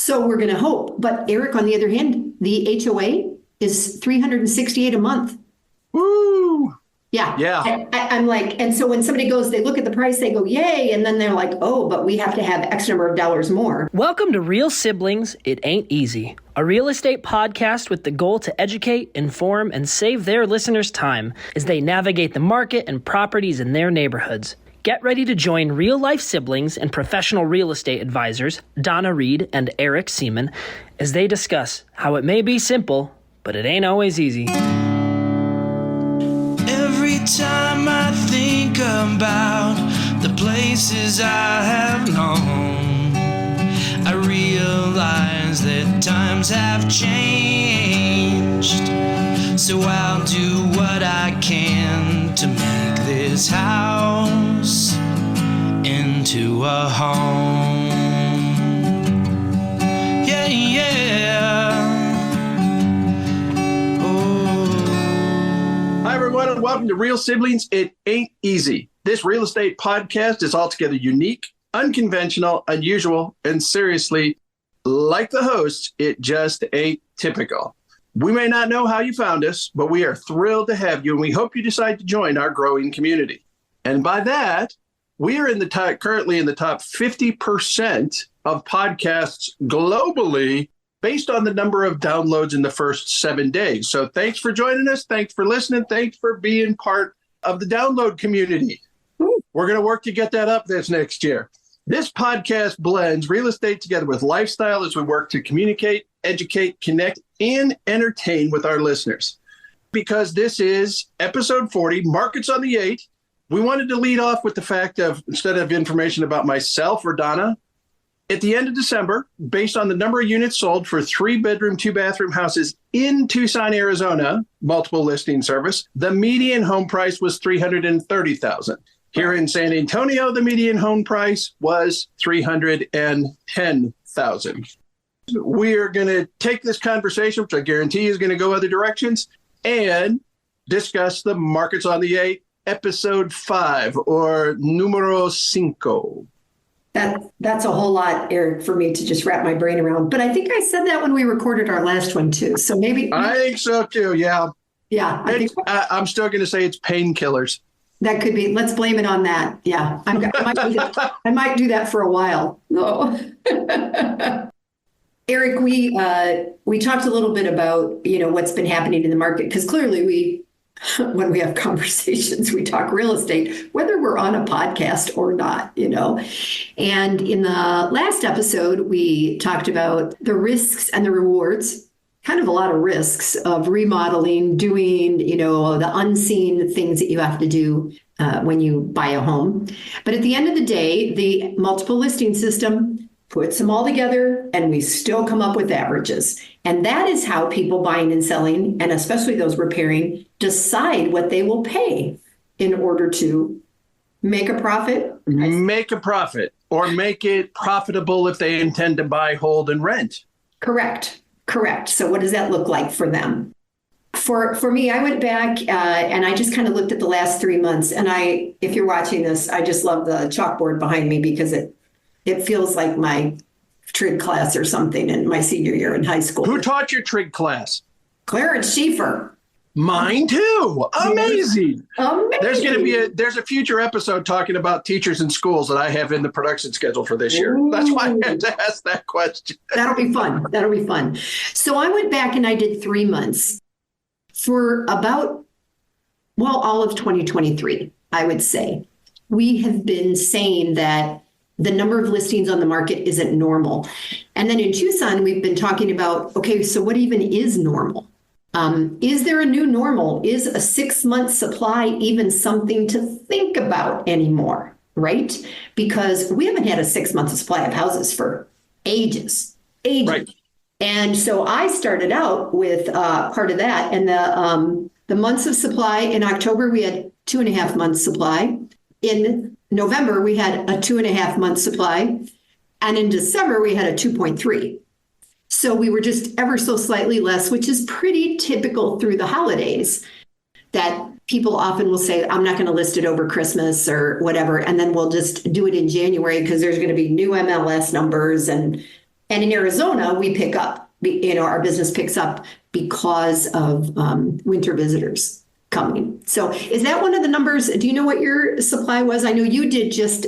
So we're going to hope. But Eric, on the other hand, the HOA is $368 a month. Woo! Yeah. Yeah. I'm like, and so when somebody goes, they look at the price, they go, yay. And then they're like, oh, but we have to have X number of dollars more. Welcome to Real Siblings, It Ain't Easy, a real estate podcast with the goal to educate, inform, and save their listeners time as they navigate the market and properties in their neighborhoods. Get ready to join real-life siblings and professional real estate advisors, Donna Reed and Eric Seemann, as they discuss how it may be simple, but it ain't always easy. Every time I think about the places I have known, I realize that times have changed. So I'll do what I can to make this house into a home. Yeah, yeah. Hi, everyone, and welcome to Real Siblings, It Ain't Easy. This real estate podcast is altogether unique, unconventional, unusual, and seriously, like the hosts, it just ain't typical. We may not know how you found us, but we are thrilled to have you, and we hope you decide to join our growing community. And by that, we are currently in the top 50% of podcasts globally based on the number of downloads in the first 7 days. So thanks for joining us. Thanks for listening. Thanks for being part of the download community. We're going to work to get that up this next year. This podcast blends real estate together with lifestyle as we work to communicate, educate, connect, and entertain with our listeners. Because this is episode 40, Markets on the 8, we wanted to lead off with the fact of, instead of information about myself or Donna, at the end of December, based on the number of units sold for 3-bedroom, 2-bathroom houses in Tucson, Arizona, multiple listing service, the median home price was $330,000. Here in San Antonio, the median home price was $310,000. We are going to take this conversation, which I guarantee is going to go other directions, and discuss the Markets on the 8, episode 5, or Numero Cinco. That's a whole lot, Eric, for me to just wrap my brain around. But I think I said that when we recorded our last one, too. So maybe. I think so, too. Yeah. Yeah. I'm still going to say it's painkillers. That could be. Let's blame it on that. Yeah. I might do that for a while. No. Eric, we talked a little bit about, what's been happening in the market, because clearly when we have conversations, we talk real estate, whether we're on a podcast or not, And in the last episode, we talked about the risks and the rewards, kind of a lot of risks of remodeling, doing, the unseen things that you have to do when you buy a home. But at the end of the day, the multiple listing system puts them all together, and we still come up with averages. And that is how people buying and selling, and especially those repairing, decide what they will pay in order to make a profit. Make a profit, or make it profitable if they intend to buy, hold, and rent. Correct. So what does that look like for them? For me, I went back and I just kind of looked at the last 3 months. And if you're watching this, I just love the chalkboard behind me because it feels like my trig class or something in my senior year in high school. Who taught your trig class? Clarence Schieffer. Mine too. Amazing. Amazing. There's a future episode talking about teachers in schools that I have in the production schedule for this year. Ooh. That's why I had to ask that question. That'll be fun. So I went back and I did 3 months for about, all of 2023, I would say. We have been saying that the number of listings on the market isn't normal. And then in Tucson, we've been talking about, okay, so what even is normal? Is there a new normal? Is a 6-month supply even something to think about anymore, right? Because we haven't had a 6-month supply of houses for ages. Right. And so I started out with part of that. And the months of supply in October, we had 2.5 months supply. In November, we had a 2.5 month supply. And in December, we had a 2.3. So we were just ever so slightly less, which is pretty typical through the holidays, that people often will say, I'm not going to list it over Christmas or whatever. And then we'll just do it in January because there's going to be new MLS numbers and And in Arizona, we pick up, our business picks up because of winter visitors coming. So is that one of the numbers? Do you know what your supply was? I know you did just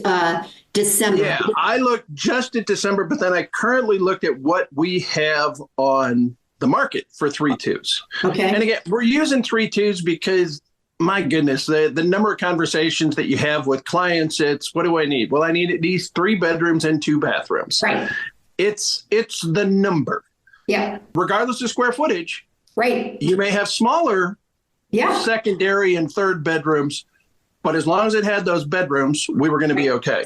December. Yeah, I looked just at December, but then I currently looked at what we have on the market for 3.2s. Okay. And again, we're using 3.2s because, my goodness, the number of conversations that you have with clients, it's, what do I need? Well, I need at least 3 bedrooms and 2 bathrooms. Right. It's the number. Yeah. Regardless of square footage. Right. You may have smaller secondary and third bedrooms, but as long as it had those bedrooms, we were going to be okay.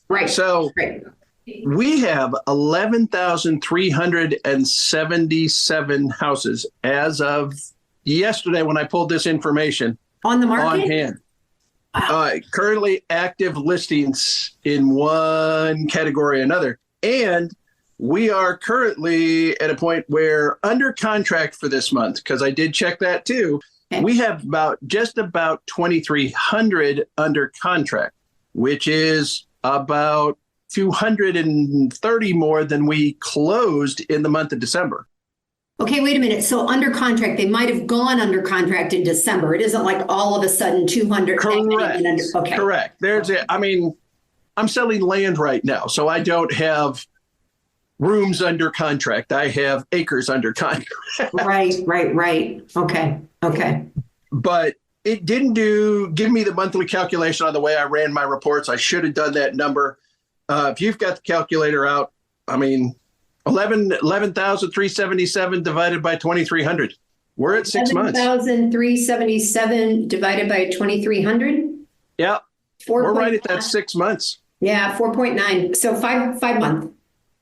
Right. So we have 11,377 houses as of yesterday when I pulled this information on the market. On hand. Wow. Currently active listings in one category or another. And we are currently at a point where under contract for this month, because I did check that too, we have just about 2,300 under contract, which is about 230 more than we closed in the month of December. Okay, wait a minute. So under contract, they might have gone under contract in December. It isn't like all of a sudden 200. Correct. Okay. Correct. I'm selling land right now, so I don't have rooms under contract. I have acres under contract. Right. Okay. But it didn't give me the monthly calculation on the way I ran my reports. I should have done that number. If you've got the calculator out, 11,377 divided by 2,300. We're at 6 months. 11,377 divided by 2,300? Yeah. We're right at that 6 months. Yeah, 4.9. So five month.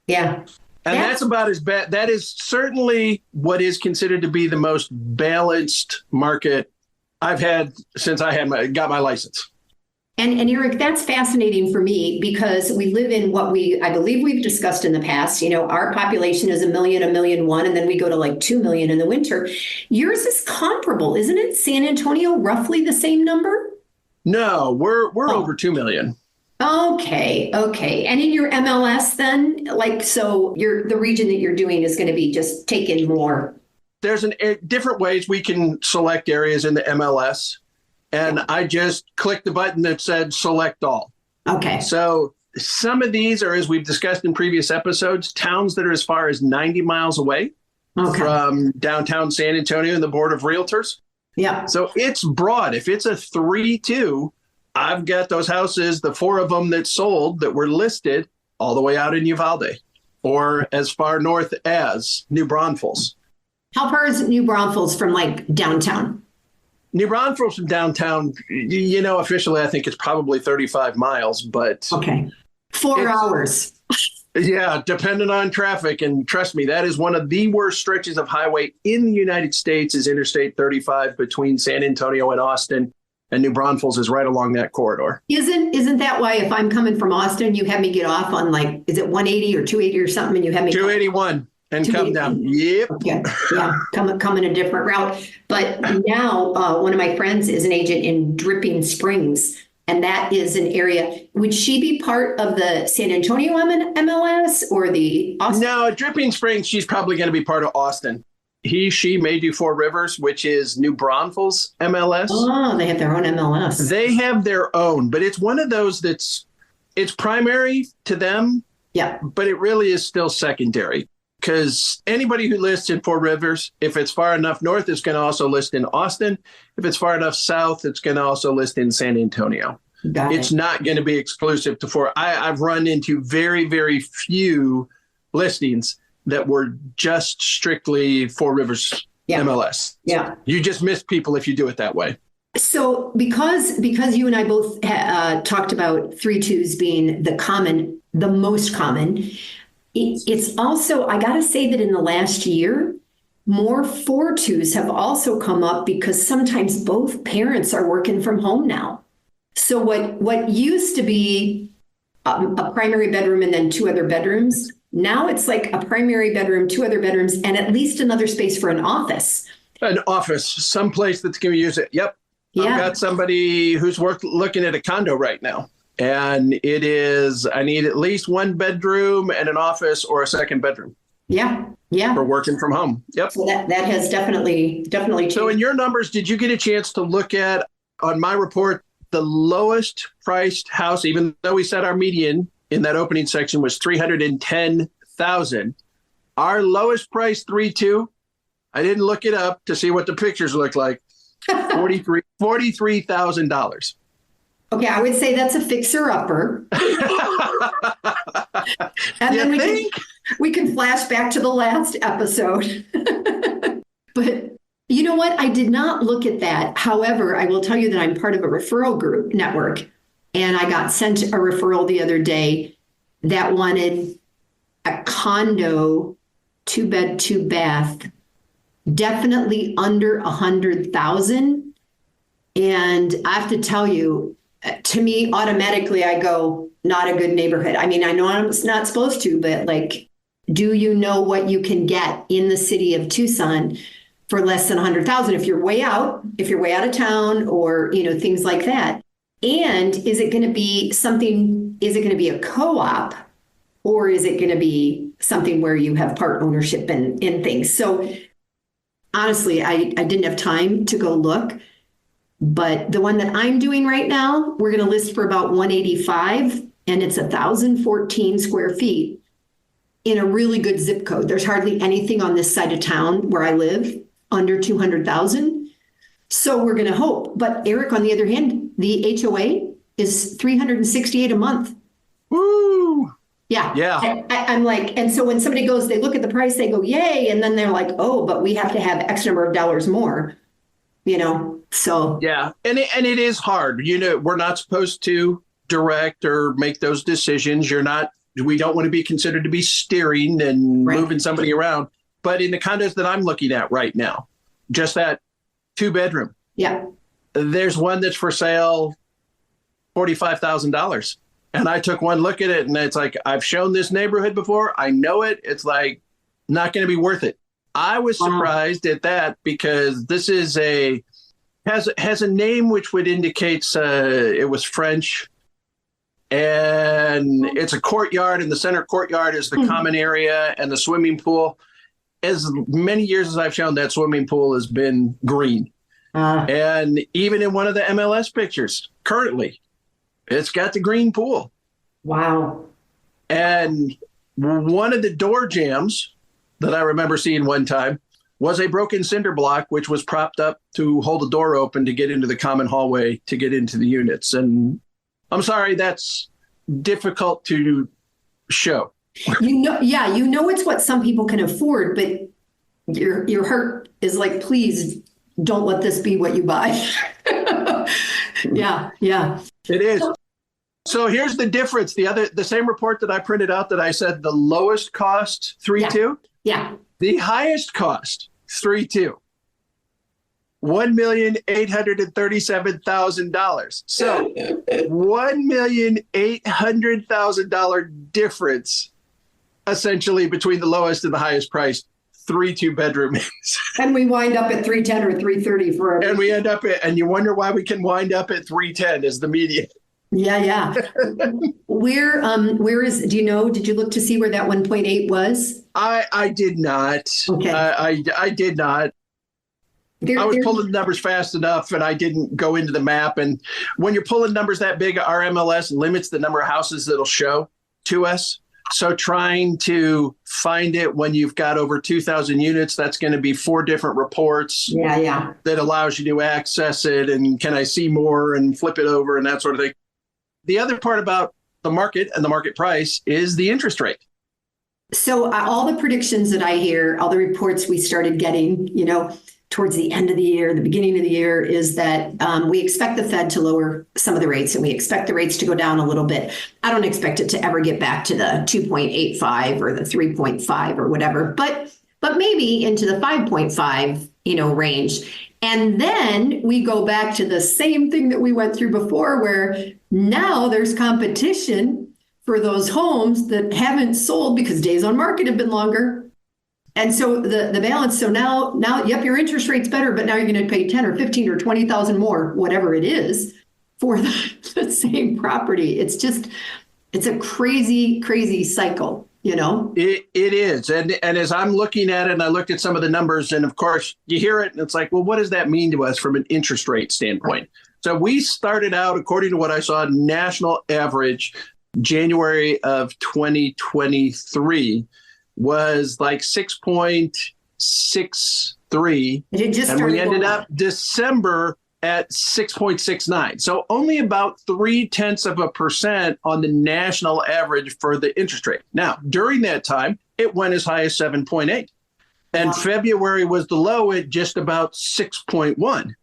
Yeah. And that's about as bad. That is certainly what is considered to be the most balanced market I've had since I got my license. And Eric, that's fascinating for me because we live in what I believe we've discussed in the past. Our population is 1 million, 1.1 million, and then we go to like 2 million in the winter. Yours is comparable, isn't it? San Antonio, roughly the same number? No, we're over 2 million. Okay. And in your MLS then, the region that you're doing is going to be just taking more. There's different ways we can select areas in the MLS. And I just clicked the button that said select all. Okay. So some of these are, as we've discussed in previous episodes, towns that are as far as 90 miles away from downtown San Antonio and the Board of Realtors. Yeah. So it's broad. If it's a 3.2, I've got those houses, the 4 of them that sold that were listed all the way out in Uvalde or as far north as New Braunfels. How far is New Braunfels from downtown? New Braunfels from downtown, officially, I think it's probably 35 miles, but... Okay. 4 hours. Yeah, depending on traffic. And trust me, that is one of the worst stretches of highway in the United States is Interstate 35 between San Antonio and Austin. And New Braunfels is right along that corridor. Isn't that why if I'm coming from Austin, you have me get off on is it 180 or 280 or something, and you have me... 281. And come down. Yep. Okay. Yeah. Come in a different route. But now one of my friends is an agent in Dripping Springs, and that is an area. Would she be part of the San Antonio MLS or the Austin? No, Dripping Springs, she's probably going to be part of Austin. She may do Four Rivers, which is New Braunfels MLS. Oh, they have their own MLS. They have their own, but it's one of those it's primary to them. Yeah. But it really is still secondary. Because anybody who lists in Four Rivers, if it's far enough north, it's going to also list in Austin. If it's far enough south, it's going to also list in San Antonio. It's not going to be exclusive to Four. I've run into very, very few listings that were just strictly Four Rivers MLS. Yeah. You just miss people if you do it that way. So because you and I both talked about 3.2s being the most common, it's also, I got to say that in the last year, more 4.2s have also come up because sometimes both parents are working from home now. So what used to be a primary bedroom and then 2 other bedrooms, now it's like a primary bedroom, 2 other bedrooms, and at least another space for an office. An office, someplace that's going to use it. Yep. Yeah. I've got somebody who's looking at a condo right now. And it is, I need at least one bedroom and an office or a second bedroom. Yeah. Yeah. For working from home. Yep. So that has definitely changed. So in your numbers, did you get a chance to look at, on my report, the lowest priced house, even though we said our median in that opening section was 310,000, our lowest price 3.2, I didn't look it up to see what the pictures look like, $43,000. Okay, I would say that's a fixer-upper. And then we can flash back to the last episode. But you know what? I did not look at that. However, I will tell you that I'm part of a referral group network, and I got sent a referral the other day that wanted a condo, 2-bed, 2-bath, definitely under 100,000. And I have to tell you, to me, automatically, I go, not a good neighborhood. I mean, I know I'm not supposed to, but like, do you know what you can get in the city of Tucson for less than 100,000 if you're way out of town, or, things like that? And is it going to be a co-op, or is it going to be something where you have part ownership in things? So honestly, I didn't have time to go look, but the one that I'm doing right now, we're going to list for about 185, and it's 1,014 square feet in a really good zip code. There's hardly anything on this side of town where I live under 200,000. So we're going to hope. But Eric, on the other hand, the HOA is $368 a month. Woo! Yeah. Yeah. I'm like, and so when somebody goes, they look at the price, they go, yay. And then they're like, oh, but we have to have X number of dollars more, so. Yeah. And it is hard. We're not supposed to direct or make those decisions. We don't want to be considered to be steering and moving somebody around. But in the condos that I'm looking at right now, just that 2-bedroom. Yeah. There's one that's for sale, $45,000. And I took one look at it, and it's like, I've shown this neighborhood before. I know it. It's like not going to be worth it. I was surprised at that, because this is has a name which would indicate it was French. And it's a courtyard, and the center courtyard is the common area and the swimming pool. As many years as I've shown, that swimming pool has been green. And even in one of the MLS pictures, currently, it's got the green pool. Wow. And one of the door jambs that I remember seeing one time was a broken cinder block, which was propped up to hold the door open to get into the common hallway to get into the units. And I'm sorry, that's difficult to show. It's what some people can afford, but your heart is like, please don't let this be what you buy. Yeah. It is. So here's the difference. The same report that I printed out that I said the lowest cost 3.2. Yeah. The highest cost 3.2. $1,837,000. So $1,800,000 difference, essentially, between the lowest and the highest priced 3.2 bedroom is. And we wind up at 310 or 330 for. And we end up and you wonder why we can wind up at 310 as the median. Yeah. Where is? Do you know? Did you look to see where that 1.8 was? I did not. Okay. I did not. I was pulling the numbers fast enough, and I didn't go into the map. And when you're pulling numbers that big, our MLS limits the number of houses that'll show to us. So trying to find it when you've got over 2,000 units, that's going to be 4 different reports. Yeah. That allows you to access it, and can I see more and flip it over and that sort of thing. The other part about the market and the market price is the interest rate. So all the predictions that I hear, all the reports we started getting, towards the end of the year, the beginning of the year, is that we expect the Fed to lower some of the rates, and we expect the rates to go down a little bit. I don't expect it to ever get back to the 2.85 or the 3.5 or whatever, but maybe into the 5.5, range. And then we go back to the same thing that we went through before, where now there's competition for those homes that haven't sold because days on market have been longer. And so the balance, so now, yep, your interest rate's better, but now you're going to pay 10 or 15 or 20,000 more, whatever it is. for the same property. It's a crazy, crazy cycle, you know? It is. And as I'm looking at it, and I looked at some of the numbers, and of course you hear it and it's like, well, what does that mean to us from an interest rate standpoint? So we started out, according to what I saw, national average January of 2023 was like 6.63. And we ended up December at 6.69. So only about 0.3% on the national average for the interest rate. Now, during that time, it went as high as 7.8. And February was the low at just about 6.1.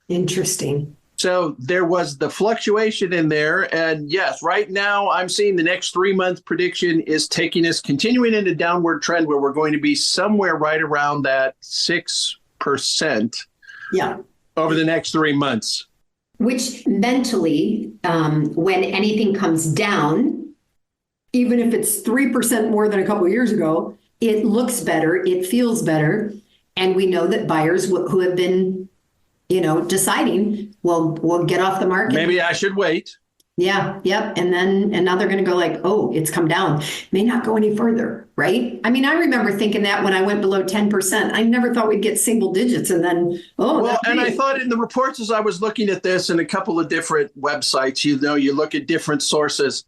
Interesting. So there was the fluctuation in there. And yes, right now I'm seeing the next 3-month prediction is taking us continuing in a downward trend where we're going to be somewhere right around that 6%. Yeah. Over the next 3 months. Which mentally, when anything comes down, even if it's 3% more than a couple of years ago, it looks better, it feels better. And we know that buyers who have been, deciding, well, we'll get off the market. Maybe I should wait. Yeah. Yep. And now they're going to go like, oh, it's come down. May not go any further. Right. I mean, I remember thinking that when I went below 10%, I never thought we'd get single digits. And then, well, and I thought in the reports as I was looking at this and a couple of different websites, you look at different sources,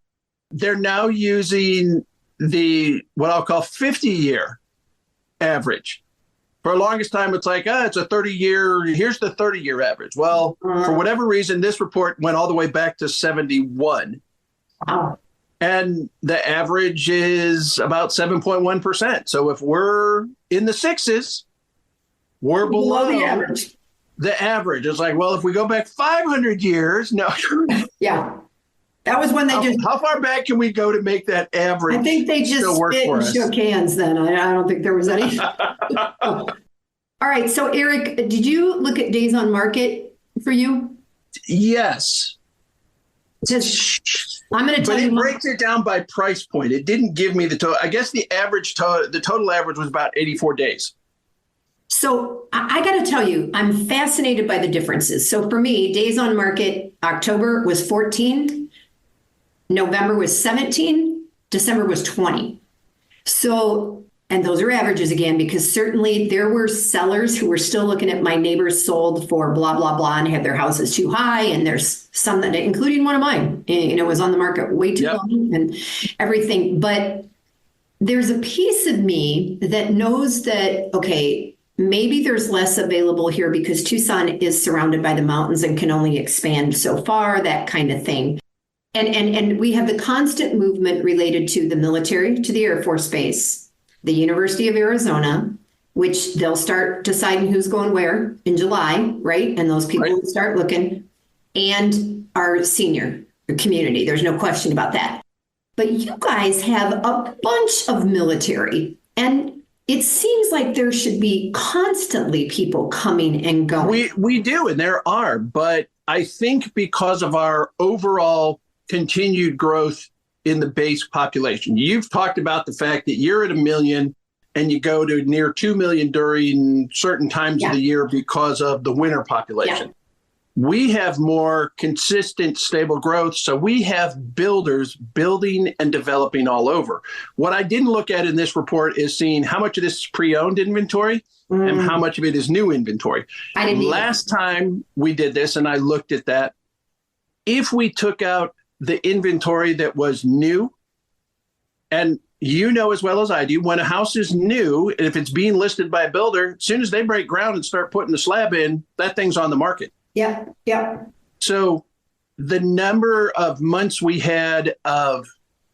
they're now using what I'll call 50-year average. For the longest time, it's like, it's a 30-year, here's the 30-year average. Well, for whatever reason, this report went all the way back to 71. Wow. And the average is about 7.1%. So if we're in the sixes, we're below the average. The average is like, well, if we go back 500 years, no. Yeah. That was when they How far back can we go to make that average? I think they just spit and shook hands then. I don't think there was any. All right. So, Eric, did you look at days on market for you? Yes. I'm going to tell you. But it breaks it down by price point. It didn't give me the total. I guess the total average was about 84 days. So I got to tell you, I'm fascinated by the differences. So for me, days on market, October was 14. November was 17, December was 20. So, and those are averages again, because certainly there were sellers who were still looking at my neighbors sold for blah, blah, blah, and have their houses too high. And there's some that, including one of mine, was on the market way too long and everything. But there's a piece of me that knows that, okay, maybe there's less available here because Tucson is surrounded by the mountains and can only expand so far, that kind of thing. And we have the constant movement related to the military, to the Air Force Base, the University of Arizona, which they'll start deciding who's going where in July, right? And those people will start looking, and our senior community. There's no question about that. But you guys have a bunch of military, and it seems like there should be constantly people coming and going. We do, and there are. But I think because of our overall continued growth in the base population. You've talked about the fact that you're at 1 million and you go to near 2 million during certain times of the year because of the winter population. Yeah. We have more consistent, stable growth. So we have builders building and developing all over. What I didn't look at in this report is seeing how much of this is pre-owned inventory and how much of it is new inventory. Last time we did this, and I looked at that, if we took out the inventory that was new, and as well as I do, when a house is new, and if it's being listed by a builder, as soon as they break ground and start putting the slab in, that thing's on the market. Yeah, yeah. So the number of months we had of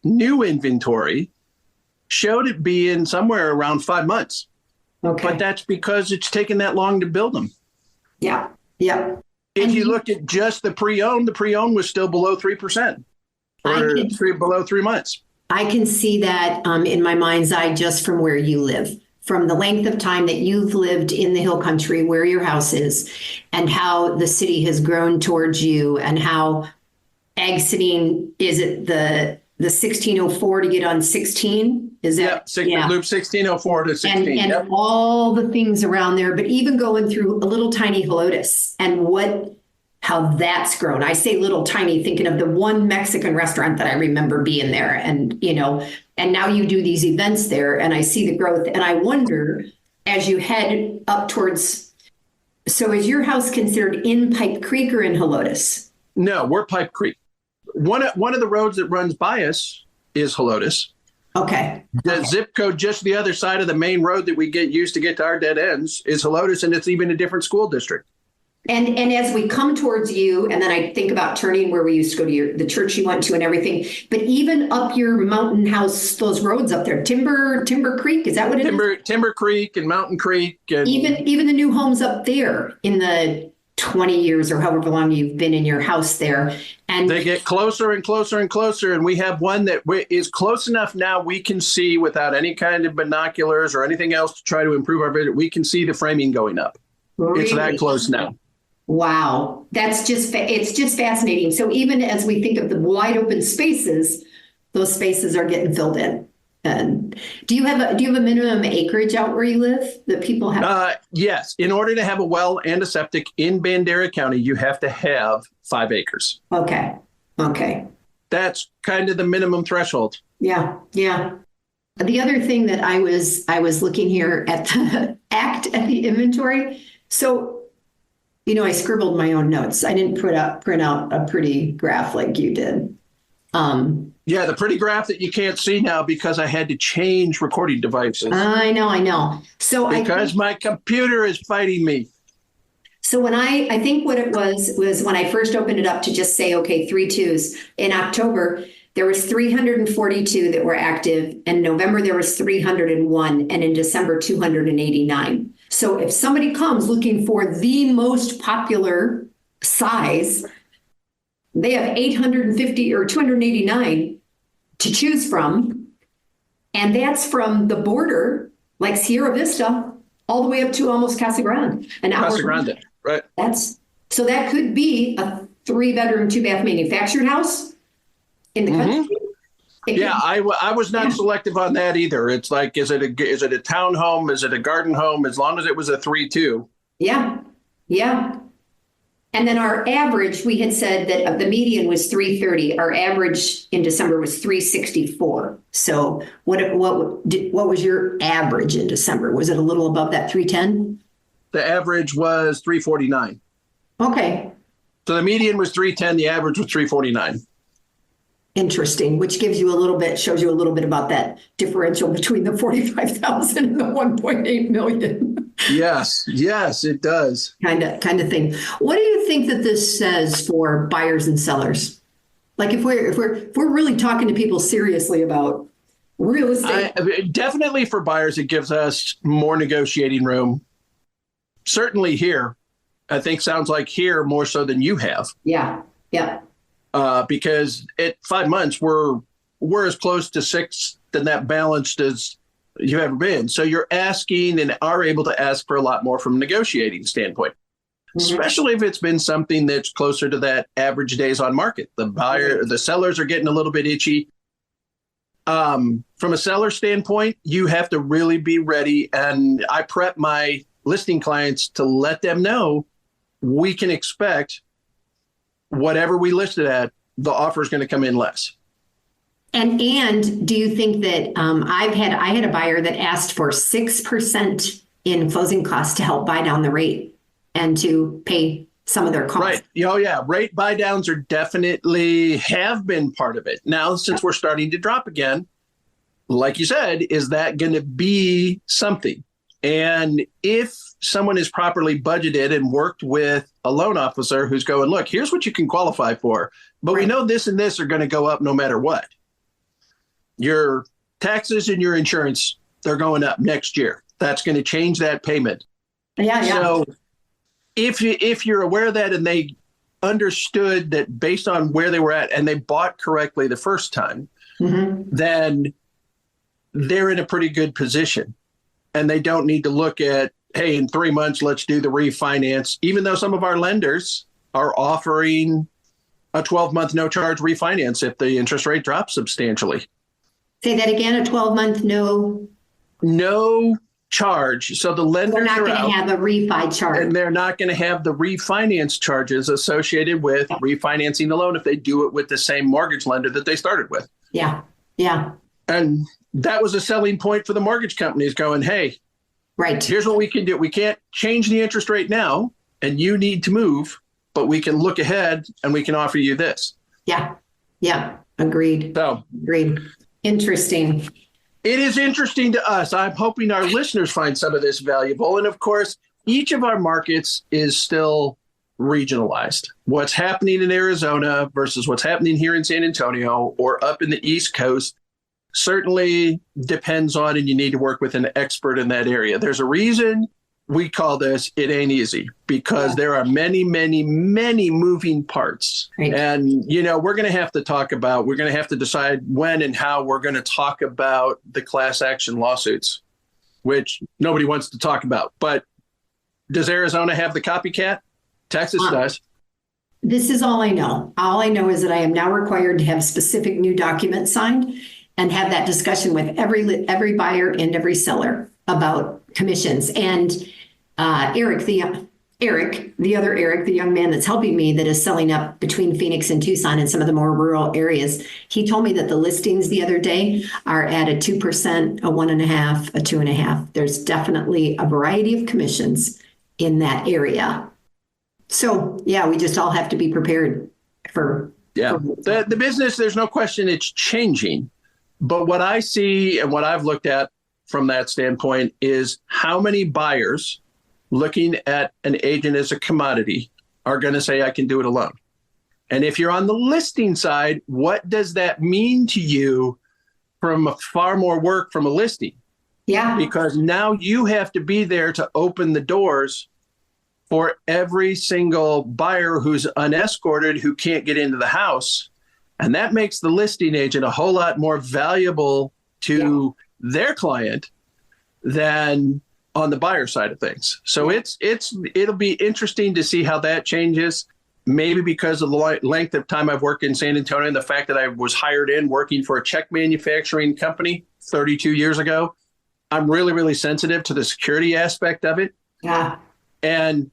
new inventory showed it being somewhere around 5 months. Okay. But that's because it's taken that long to build them. Yeah, yeah. If you looked at just the pre-owned was still below 3%, or below 3 months. I can see that in my mind's eye just from where you live, from the length of time that you've lived in the hill country where your house is, and how the city has grown towards you, and how exiting, is it the 1604 to get on 16? Is that Loop 1604 to 16? And all the things around there, but even going through a little tiny Helotes and what how that's grown. I say little tiny, thinking of the one Mexican restaurant that I remember being there, and and now you do these events there, and I see the growth, and I wonder as you head up towards. So, is your house considered in Pipe Creek or in Helotes? No, we're Pipe Creek. One of the roads that runs by us is Helotes. Okay. The zip code just the other side of the main road that we get used to get to our dead ends is Helotes, and it's even a different school district. And as we come towards you, and then I think about turning where we used to go to the church you went to and everything, but even up your mountain house, those roads up there, Timber Creek, is that what it is? Timber Creek and Mountain Creek. And even the new homes up there in the 20 years or however long you've been in your house there. And they get closer and closer and closer. And we have one that is close enough now we can see without any kind of binoculars or anything else to try to improve our vision. We can see the framing going up. Really? It's that close now. Wow. It's just fascinating. So even as we think of the wide open spaces, those spaces are getting filled in. And do you have a minimum acreage out where you live that people have? Yes. In order to have a well and a septic in Bandera County, you have to have 5 acres. Okay. That's kind of the minimum threshold. Yeah. The other thing that I was looking here at the the inventory. So, I scribbled my own notes. I didn't print out a pretty graph like you did. Yeah, the pretty graph that you can't see now because I had to change recording devices. I know. So because my computer is fighting me. So when I think what it was when I first opened it up to just say, okay, 3 2s in October, there was 342 that were active. In November, there was 301. And in December, 289. So if somebody comes looking for the most popular size, they have 850 or 289 to choose from. And that's from the border, like Sierra Vista, all the way up to almost Casa Grande. Casa Grande, right. So that could be a 3-bedroom, 2-bath manufactured house in the country. Yeah, I was not selective on that either. It's like, is it a townhome? Is it a garden home? As long as it was a 3-2. Yeah. And then our average, we had said that the median was 330. Our average in December was 364. So what was your average in December? Was it a little above that 310? The average was 349. Okay. So the median was 310. The average was 349. Interesting, which shows you a little bit about that differential between the 45,000 and the 1.8 million. Yes, it does. Kind of thing. What do you think that this says for buyers and sellers? Like if we're really talking to people seriously about real estate. Definitely for buyers, it gives us more negotiating room. Certainly here, I think sounds like here more so than you have. Yeah. Because at 5 months, we're as close to 6 than that balanced as you've ever been. So you're asking and are able to ask for a lot more from a negotiating standpoint, especially if it's been something that's closer to that average days on market. The sellers are getting a little bit itchy. From a seller standpoint, you have to really be ready. And I prep my listing clients to let them know we can expect whatever we listed at, the offer is going to come in less. And do you think that I had a buyer that asked for 6% in closing costs to help buy down the rate and to pay some of their costs? Right. Oh, yeah. Rate buy downs are definitely have been part of it. Now, since we're starting to drop again, like you said, is that going to be something? And if someone is properly budgeted and worked with a loan officer who's going, look, here's what you can qualify for, but we know this and this are going to go up no matter what. Your taxes and your insurance, they're going up next year. That's going to change that payment. Yeah. So if you're aware of that and they understood that based on where they were at and they bought correctly the first time, then they're in a pretty good position. And they don't need to look at, hey, in 3 months, let's do the refinance, even though some of our lenders are offering a 12-month no-charge refinance if the interest rate drops substantially. Say that again, a 12-month no charge. So the lenders They're not are going to out, have a refi charge. and they're not going to have the refinance charges associated with refinancing the loan if they do it with the same mortgage lender that they started with. Yeah. Yeah. And that was a selling point for the mortgage companies going, hey, Right. here's what we can do. We can't change the interest rate now, and you need to move, but we can look ahead and we can offer you this. Yeah. Yeah. Agreed. So Agreed. Interesting. it is interesting to us. I'm hoping our listeners find some of this valuable. And of course, each of our markets is still regionalized. What's happening in Arizona versus what's happening here in San Antonio or up in the East Coast certainly depends on, and you need to work with an expert in that area. There's a reason we call this It Ain't Easy, because there are many, many, many moving parts. Right. And, we're going to have to decide when and how we're going to talk about the class action lawsuits, which nobody wants to talk about. But does Arizona have the copycat? Texas does. This is all I know. All I know is that I am now required to have specific new documents signed and have that discussion with every buyer and every seller about commissions. And Eric, the other Eric, the young man that's helping me that is selling up between Phoenix and Tucson and some of the more rural areas, he told me that the listings the other day are at a 2%, a 1.5%, a 2.5%. There's definitely a variety of commissions in that area. So yeah, we just all have to be prepared for. Yeah, the business, there's no question it's changing. But what I see and what I've looked at from that standpoint is how many buyers looking at an agent as a commodity are going to say, I can do it alone. And if you're on the listing side, what does that mean to you from far more work from a listing? Yeah. Because now you have to be there to open the doors for every single buyer who's unescorted, who can't get into the house. And that makes the listing agent a whole lot more valuable to their client than on the buyer side of things. So it'll be interesting to see how that changes. Maybe because of the length of time I've worked in San Antonio and the fact that I was hired in working for a check manufacturing company 32 years ago, I'm really, really sensitive to the security aspect of it. Yeah. And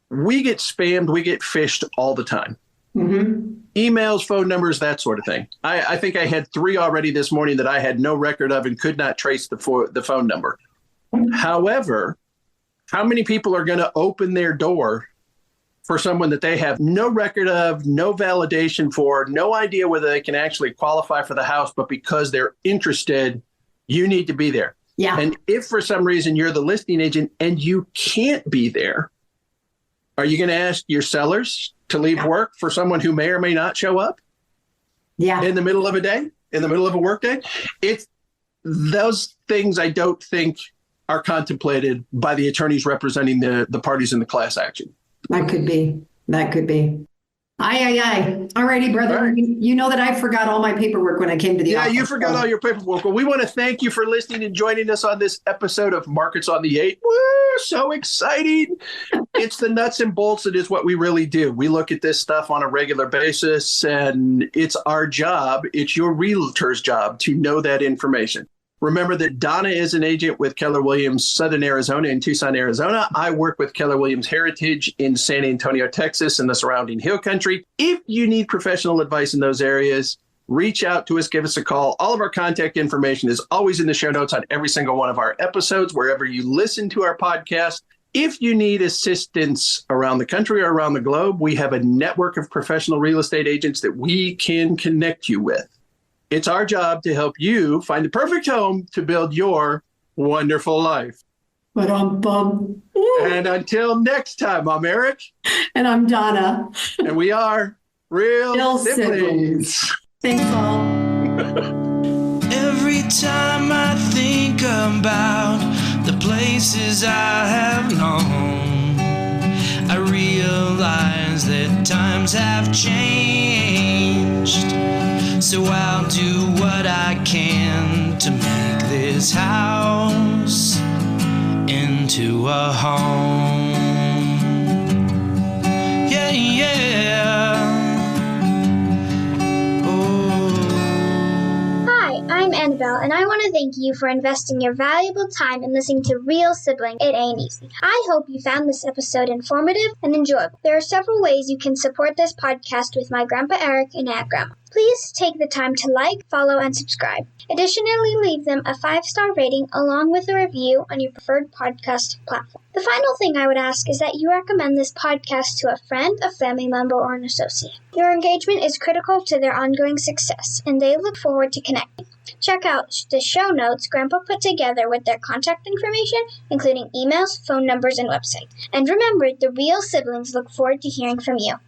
we get spammed, we get phished all the time. Mm-hmm. Emails, phone numbers, that sort of thing. I think I had 3 already this morning that I had no record of and could not trace the phone number. However, how many people are going to open their door for someone that they have no record of, no validation for, no idea whether they can actually qualify for the house, but because they're interested, you need to be there. Yeah. And if for some reason you're the listing agent and you can't be there, are you going to ask your sellers to leave work for someone who may or may not show up? Yeah. In the middle of a day, in the middle of a work day? It's those things I don't think are contemplated by the attorneys representing the parties in the class action. That could be. Aye. All righty, brother. All right. You know that I forgot all my paperwork when I came to the office. Yeah, you forgot all your paperwork. Well, we want to thank you for listening and joining us on this episode of Markets on the 8. Woo, so exciting. It's the nuts and bolts. It is what we really do. We look at this stuff on a regular basis, and it's our job. It's your realtor's job to know that information. Remember that Donna is an agent with Keller Williams Southern Arizona in Tucson, Arizona. I work with Keller Williams Heritage in San Antonio, Texas, and the surrounding hill country. If you need professional advice in those areas, reach out to us, give us a call. All of our contact information is always in the show notes on every single one of our episodes, wherever you listen to our podcast. If you need assistance around the country or around the globe, we have a network of professional real estate agents that we can connect you with. It's our job to help you find the perfect home to build your wonderful life. And And until next time, I'm Eric. And I'm Donna. And we are Real Siblings. Thanks all. Every time I think about the places I have known, I realize that times have changed. So I'll do what I can to make this house into a home. Yeah. Oh. Hi, I'm Annabelle. Michelle, and I want to thank you for investing your valuable time in listening to Real Sibling, It Ain't Easy. I hope you found this episode informative and enjoyable. There are several ways you can support this podcast with my Grandpa Eric and Aunt Grandma. Please take the time to like, follow, and subscribe. Additionally, leave them a 5-star rating along with a review on your preferred podcast platform. The final thing I would ask is that you recommend this podcast to a friend, a family member, or an associate. Your engagement is critical to their ongoing success, and they look forward to connecting. Check out the show notes Grandpa put together with their contact information, including emails, phone numbers, and website. And remember, the Real Siblings look forward to hearing from you.